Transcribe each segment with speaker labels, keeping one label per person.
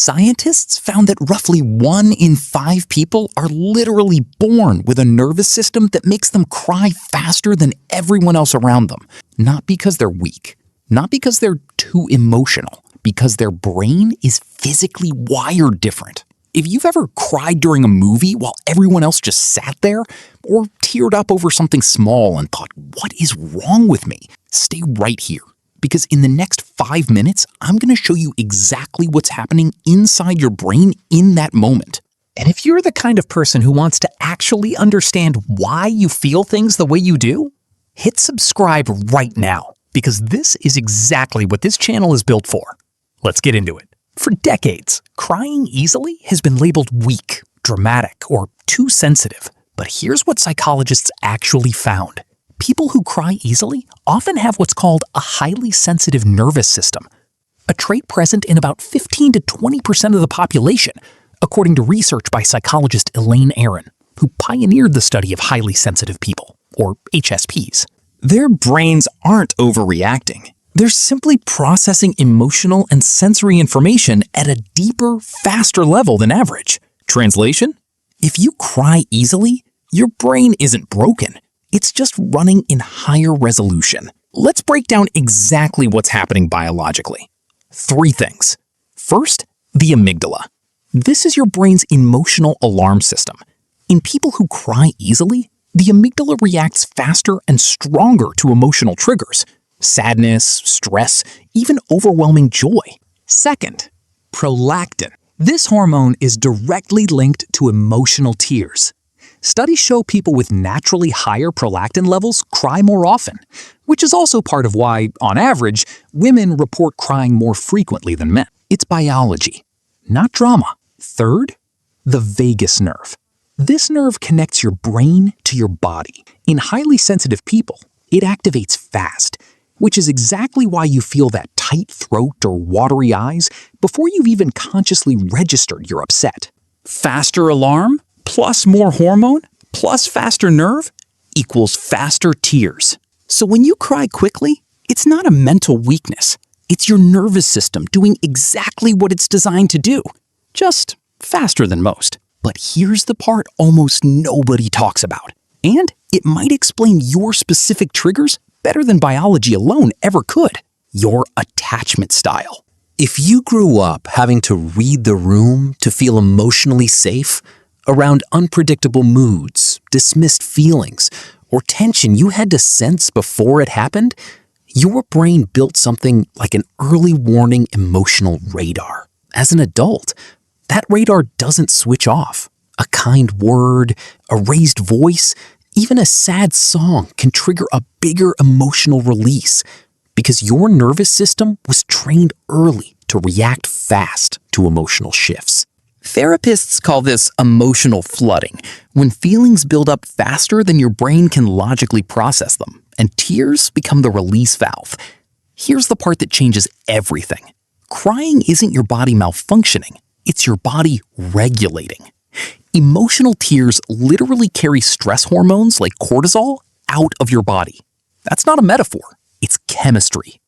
Speaker 1: Scientists found that roughly 1 in 5 people are literally born with a nervous system that makes them cry faster than everyone else around them. Not because they're weak, not because they're too emotional, because their brain is physically wired different. If you've ever cried during a movie while everyone else just sat there, or teared up over something small and thought, what is wrong with me? Stay right here, because in the next 5 minutes, I'm going to show you exactly what's happening inside your brain in that moment.
Speaker 2: And if you're the kind of person who wants to actually understand why you feel things the way you do, hit subscribe right now, because this is exactly what this channel is built for. Let's get into it. For decades, crying easily has been labeled weak, dramatic, or too sensitive. But here's what psychologists actually found. People who cry easily often have what's called a highly sensitive nervous system, a trait present in about 15 to 20% of the population, according to research by psychologist Elaine Aron, who pioneered the study of highly sensitive people, or HSPs.
Speaker 1: Their brains aren't overreacting. They're simply processing emotional and sensory information at a deeper, faster level than average. Translation? If you cry easily, your brain isn't broken. It's just running in higher resolution. Let's break down exactly what's happening biologically. 3 things. First, the amygdala. This is your brain's emotional alarm system. In people who cry easily, the amygdala reacts faster and stronger to emotional triggers. Sadness, stress, even overwhelming joy. Second, prolactin. This hormone is directly linked to emotional tears. Studies show people with naturally higher prolactin levels cry more often, which is also part of why, on average, women report crying more frequently than men. It's biology, not drama. Third, the vagus nerve. This nerve connects your brain to your body. In highly sensitive people, it activates fast, which is exactly why you feel that tight throat or watery eyes before you've even consciously registered you're upset. Faster alarm plus more hormone plus faster nerve equals faster tears. So when you cry quickly, it's not a mental weakness. It's your nervous system doing exactly what it's designed to do, just faster than most. But here's the part almost nobody talks about, and it might explain your specific triggers better than biology alone ever could. Your attachment style. If you grew up having to read the room to feel emotionally safe, around unpredictable moods, dismissed feelings, or tension you had to sense before it happened, your brain built something like an early warning emotional radar. As an adult, that radar doesn't switch off. A kind word, a raised voice, even a sad song can trigger a bigger emotional release because your nervous system was trained early to react fast to emotional shifts. Therapists call this emotional flooding, when feelings build up faster than your brain can logically process them, and tears become the release valve. Here's the part that changes everything. Crying isn't your body malfunctioning, it's your body regulating. Emotional tears literally carry stress hormones like cortisol out of your body. That's not a metaphor, it's chemistry.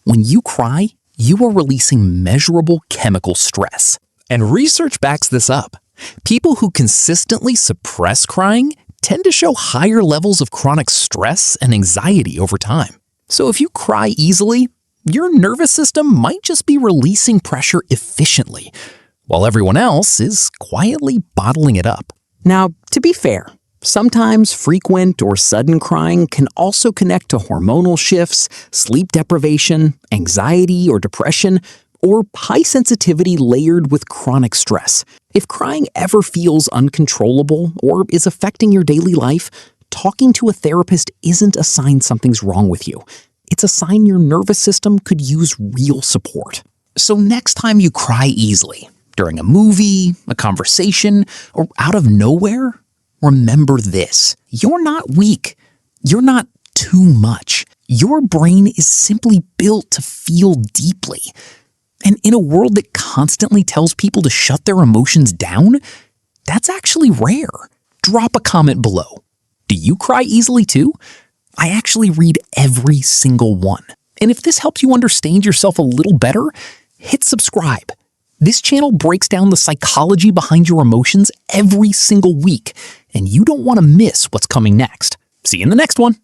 Speaker 1: When you cry, you are releasing measurable chemical stress. And research backs this up. People who consistently suppress crying tend to show higher levels of chronic stress and anxiety over time. So if you cry easily, your nervous system might just be releasing pressure efficiently, while everyone else is quietly bottling it up. Now, to be fair, sometimes frequent or sudden crying can also connect to hormonal shifts, sleep deprivation, anxiety or depression, or high sensitivity layered with chronic stress. If crying ever feels uncontrollable or is affecting your daily life, talking to a therapist isn't a sign something's wrong with you. It's a sign your nervous system could use real support. So next time you cry easily, during a movie, a conversation, or out of nowhere, remember this. You're not weak. You're not too much. Your brain is simply built to feel deeply. And in a world that constantly tells people to shut their emotions down, that's actually rare. Drop a comment below. Do you cry easily too? I actually read every single one. And if this helps you understand yourself a little better, hit subscribe.
Speaker 2: This channel breaks down the psychology behind your emotions every single week, and you don't want to miss what's coming next. See you in the next one.